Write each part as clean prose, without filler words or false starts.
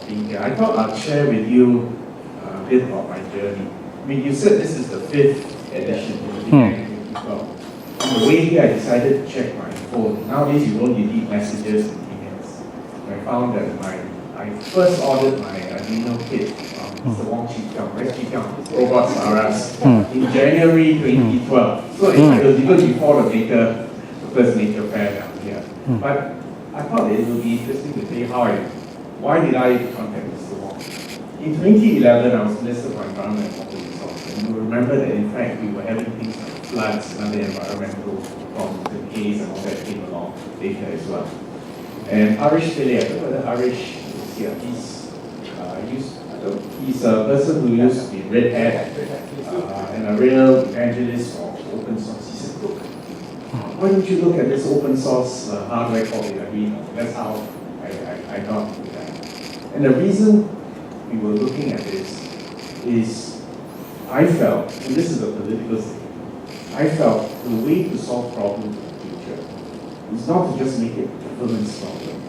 being here. I thought I'd share with you a bit about my journey. I mean, you said this is the 5th edition of the 2012. On the way here, I decided to check my phone. Nowadays, you don't delete messages and emails. I found that I first ordered my Arduino kit from Mr. Wong Chi Kiao, West Chi Kiao, Robots R Us, in January 2012. So it was even before the first Nature Faire down here. But I thought it would be interesting to tell you why did I contact Mr. Wong. In 2011, I was Minister for Environment and Water Resources, and you remember that in fact we were having things like floods and other environmental problems, the haze and all that came along later as well. And Harish Pillai, I don't know whether Harish is here, he's a person who used to be Red Hat and a real evangelist for open source. He said, look, why don't you look at this open source hardware called Arduino? That's how I got into that. And the reason we were looking at this is I felt, and this is a political statement, I felt the way to solve problems in the future is not to just make it a government's problem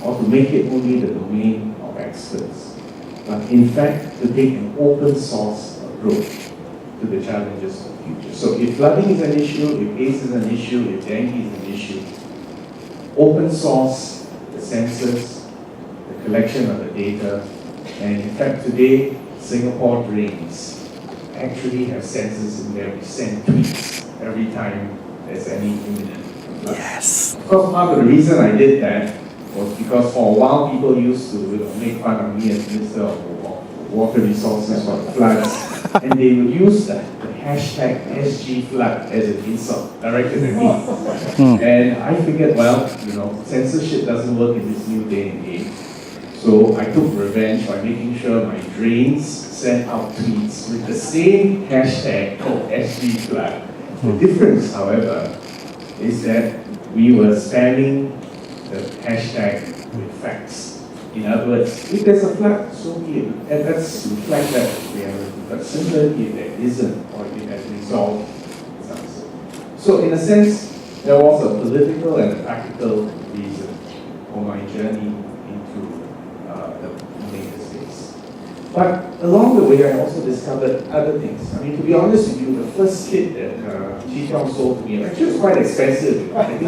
or to make it only the domain of experts, but in fact to take an open source approach to the challenges of the future. So if flooding is an issue, if haze is an issue, if dengue is an issue, open source the sensors, the collection of the data, and in fact today, Singapore drains actually have sensors in there. We send tweets every time there's any imminent flood. Yes. Of course, part of the reason I did that was because for a while people used to make fun of me as Minister of Water Resources for the floods, and they would use the hashtag SGFlood as an insult directed at me. And I figured, well, censorship doesn't work in this new day and age. So I took revenge by making sure my drains sent out tweets with the same hashtag called SGFlood. The difference, however, is that we were spamming the hashtag with facts. In other words, if there's a flood, so be it. And that's reflect that reality. But similarly, if there isn't, or if it has resolved, it's answered. So in a sense, there was a political and a practical reason for my journey into the maker space. But along the way, I also discovered other things. I mean, to be honest with you, the first kit that Chi Kiao sold to me, actually was quite expensive. I think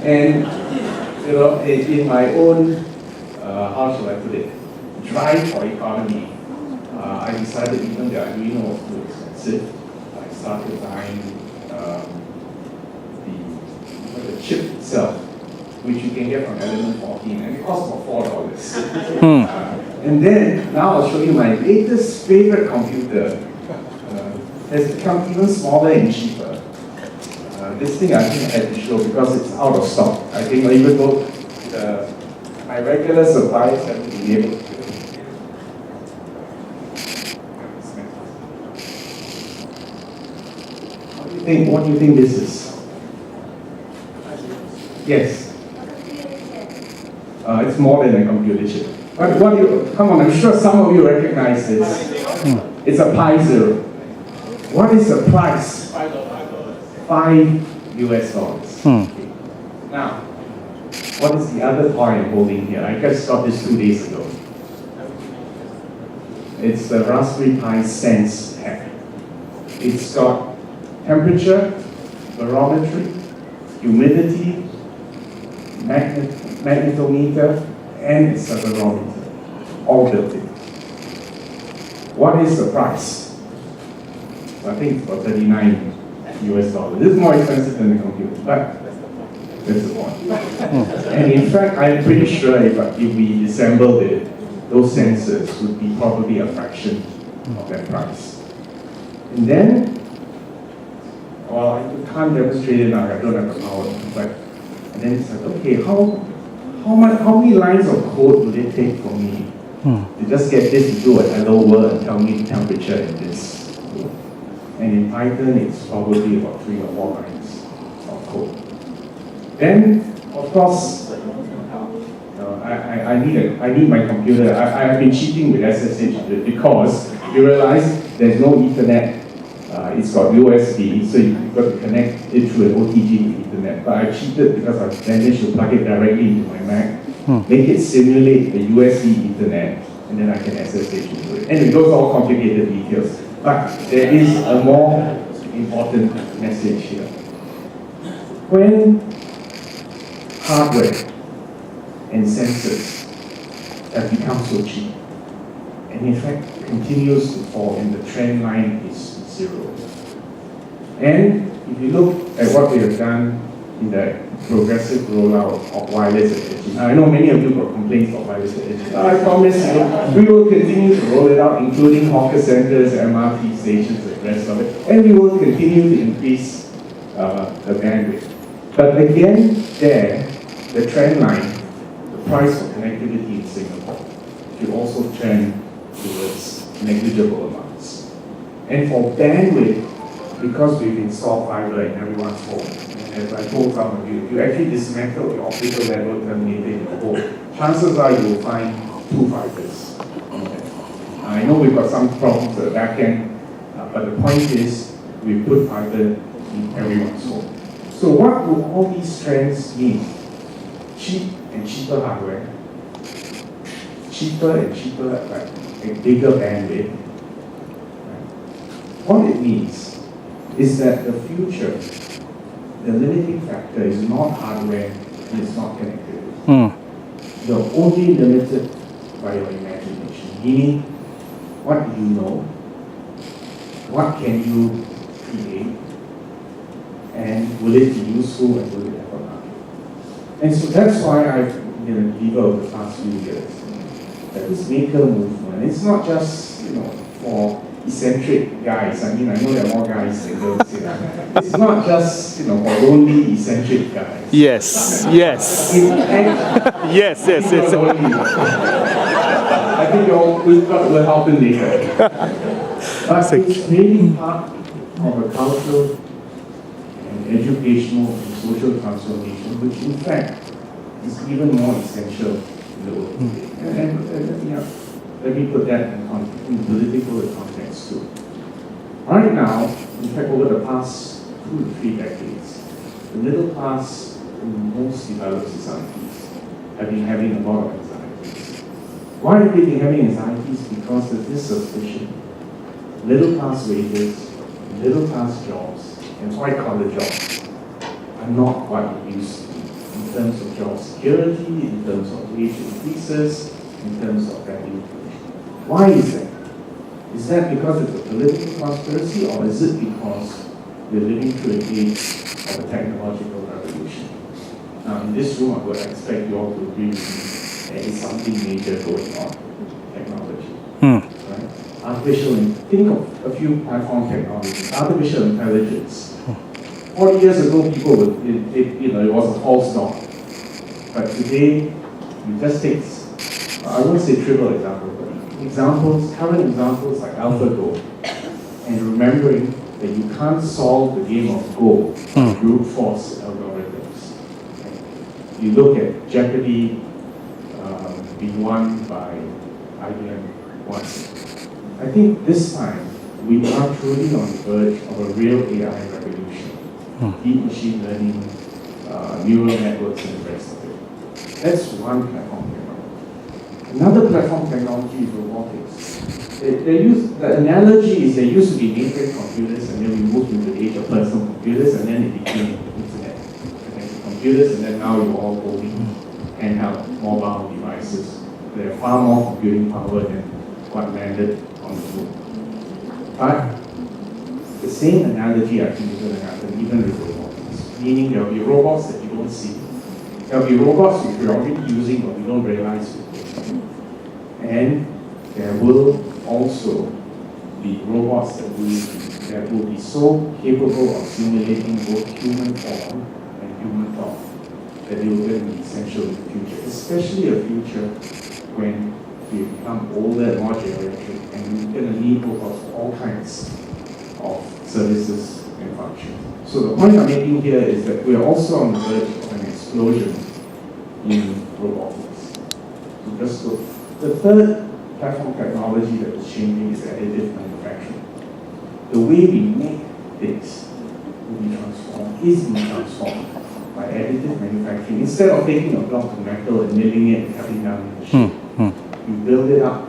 and in my own, how shall I put it, drive for economy, I decided even the Arduino was too expensive. I started buying the chip itself, which you can get from Element 14, and it costs about $4. And then, now I'll show you my latest favorite computer. Has become even smaller and cheaper. This thing I think I had to show because it's out of stock. I think even though my regular suppliers haven't been able to. What do you think this is? Yes. It's more than a computer chip. But come on, I'm sure some of you recognize this. It's a Pi Zero. What is the price? $5 US. Okay. Now, what is the other toy I'm holding here? I just got this 2 days ago. It's the Raspberry Pi Sense Pack. It's got temperature, barometry, humidity, magnetometer, and accelerometer, all built in. What is the price? I think it's about $39 US. This is more expensive than the computer, but that's the point. And in fact, I'm pretty sure if we assembled it, those sensors would be probably a fraction of that price. And then, well, I can't demonstrate it now, I don't have the power, but and then it's like, okay, how many lines of code would it take for me to just get this to do a hello world and tell me the temperature in this? And in Python, it's probably about 3 or 4 lines of code. Then, of course, I need my computer. I've been cheating with SSH because you realize there's no Ethernet. It's got USB, so you've got to connect it through an OTG to internet, but I cheated because I managed to plug it directly into my Mac, make it simulate the USB internet, and then I can SSH into it. Anyway, those are all complicated details. But there is a more important message here. When hardware and sensors have become so cheap, and in fact continues to fall, and the trend line is zero. And if you look at what we have done in the progressive rollout of wireless at edge, I know many of you got complaints about wireless at edge. I promise you, we will continue to roll it out, including hawker centers, MRT stations, and the rest of it, and we will continue to increase the bandwidth. But again, there, the trend line, the price for connectivity in Singapore, should also trend towards negligible amounts. And for bandwidth, because we've installed fiber in everyone's home, and as I told some of you, if you actually dismantle the optical level terminator in the home, chances are you will find 2 fibers. Okay. I know we've got some problems at the back end, but the point is, we put fiber in everyone's home. So what do all these trends mean? Cheap and cheaper hardware, cheaper and cheaper, like a bigger bandwidth. Right? What it means is that the future, the limiting factor is not hardware and it's not connectivity. You're only limited by your imagination, meaning what do you know, what can you create, and will it be useful and will it have a market? And so that's why I've been a believer over the past few years that this maker movement, it's not just for eccentric guys. I mean, I know there are more guys than girls here. It's not just for lonely eccentric guys. Yes. Yes. I think we're helping later. But it's really part of a cultural and educational and social transformation, which in fact is even more essential in the world today. And let me put that in political context too. Right now, in fact over the past 2 to 3 decades, the middle class in most developed societies have been having a lot of anxieties. Why have they been having anxieties? Because the dissumption, middle class wages, middle class jobs, and white collar jobs are not what it used to be in terms of job security, in terms of wage increases, in terms of value creation. Why is that? Is that because it's a political conspiracy, or is it because we're living through an age of a technological revolution? Now, in this room, I would expect you all to agree with me there is something major going on in technology. Right? Think of a few platform technologies. Artificial intelligence. 40 years ago, people would, it was a false dawn. But today, you just take, I won't say trivial examples, but current examples like AlphaGo, and remembering that you can't solve the game of Go with brute force algorithms. Okay? You look at Jeopardy being won by IBM once. I think this time we are truly on the verge of a real AI revolution. Deep machine learning, neural networks, and the rest of it. That's one platform technology. Another platform technology is robotics. The analogy is there used to be mainframe computers, and then we moved into the age of personal computers, and then it became internet connected computers, and then now you're all holding handheld mobile devices. They have far more computing power than what landed on the moon. But the same analogy I think is going to happen even with robotics. Meaning there will be robots that you don't see. There will be robots which we're already using but we don't realize we're using. And there will also be robots that will be so capable of simulating both human form and human thought that they will be essential in the future, especially a future when we become older and more geriatric, and we're going to need robots for all kinds of services and functions. So the point I'm making here is that we're also on the verge of an explosion in robotics. So just look. The third platform technology that is changing is additive manufacturing. The way we make things will be transformed, is being transformed. by additive manufacturing. Instead of taking a block of metal and milling it and cutting down the shape, you build it up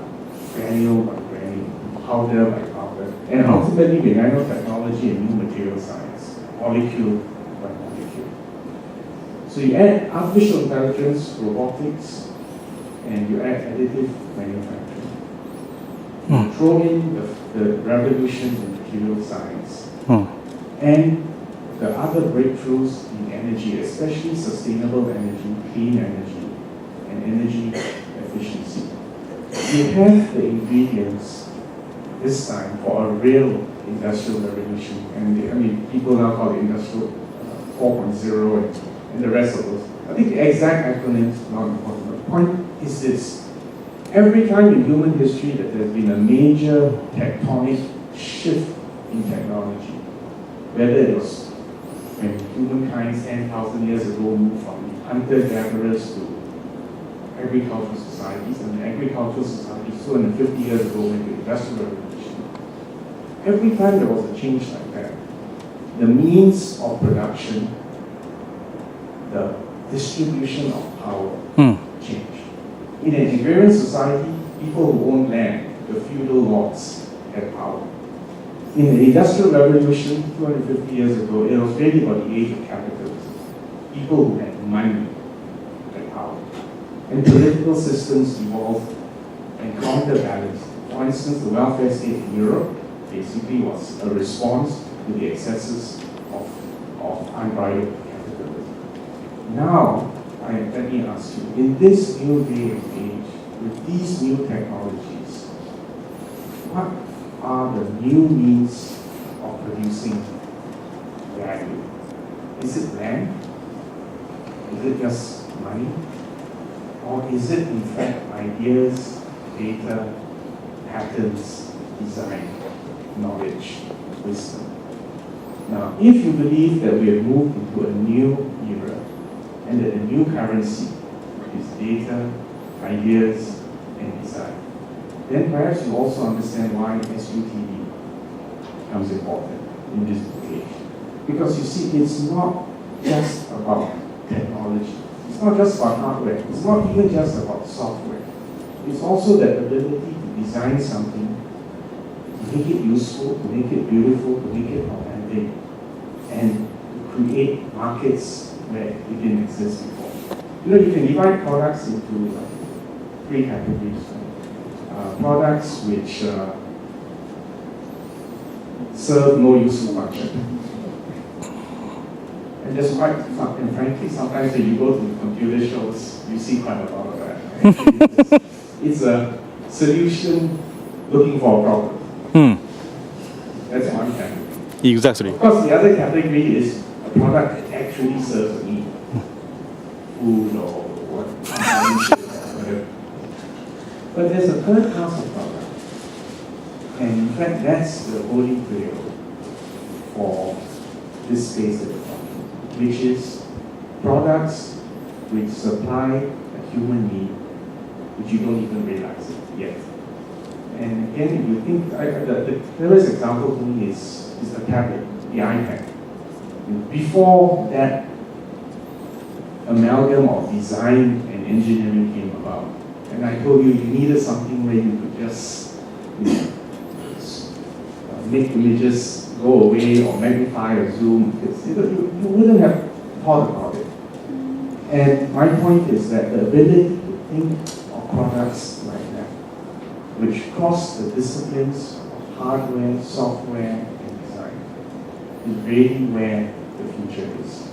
granule by granule, powder by powder, and ultimately with nanotechnology and new material science, molecule by molecule. So you add artificial intelligence, robotics, and you add additive manufacturing. You throw in the revolution in material science and the other breakthroughs in energy, especially sustainable energy, clean energy, and energy efficiency. You have the ingredients this time for a real industrial revolution. And people now call it Industrial 4.0 and the rest of those. I think the exact acronym is not important. The point is this. Every time in human history that there's been a major tectonic shift in technology, whether it was when humankind 10,000 years ago moved from hunter-gatherers to agricultural societies, and the agricultural societies 250 years ago went to industrial revolution. Every time there was a change like that, the means of production, the distribution of power changed. In an agrarian society, people who owned land, the feudal lords, had power. In the Industrial Revolution 250 years ago, it was really about the age of capitalism. People who had money had power. And political systems evolved and counterbalanced. For instance, the welfare state in Europe basically was a response to the excesses of unbridled capitalism. Now, let me ask you, in this new day and age, with these new technologies, what are the new means of producing value? Is it land? Is it just money? Or is it in fact ideas, data, patterns, design, knowledge, wisdom? Now, if you believe that we have moved into a new era, and that the new currency is data, ideas, and design, then perhaps you also understand why SUTD becomes important in this age. Because you see, it's not just about technology. It's not just about hardware. It's not even just about software. It's also that ability to design something, to make it useful, to make it beautiful, to make it authentic, and to create markets where it didn't exist before. You can divide products into three categories. Products which serve no useful function. And that's quite fun. And frankly, sometimes when you go to computer shows, you see quite a lot of that. It's a solution looking for a problem. That's one category. Exactly. Of course, the other category is a product that actually serves a need. Food or whatever. But there's a third class of product. And in fact, that's the holy grail for this space that we're talking, which is products which supply a human need, which you don't even realize it yet. And again, if you think, the clearest example to me is the tablet, the iPad. Before that amalgam of design and engineering came about, and I told you needed something where you could just make images go away or magnify or zoom. You wouldn't have thought about it. And my point is that the ability to think of products like that, which cross the disciplines of hardware, software, and design, is really where the future is.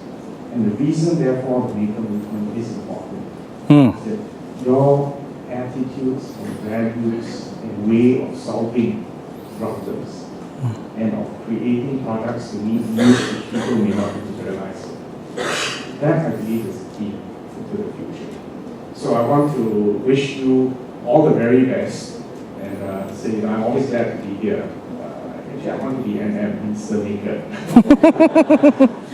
And the reason, therefore, the maker movement is important is that your attitudes and values and way of solving problems and of creating products to meet needs which people may not materialize. That, I believe, is the key to the future. So I want to wish you all the very best and say I'm always glad to be here. Actually, I want to be means the maker.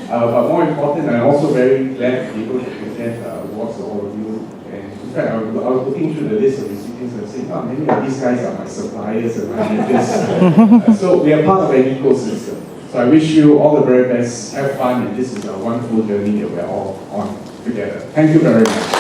But more important, I'm also very glad to be able to present awards to all of you. And in fact, I was looking through the list of recipients and saying, many of these guys are my suppliers and my vendors. So we are part of an ecosystem. So I wish you all the very best, have fun, and this is a wonderful journey that we're all on together. Thank you very much.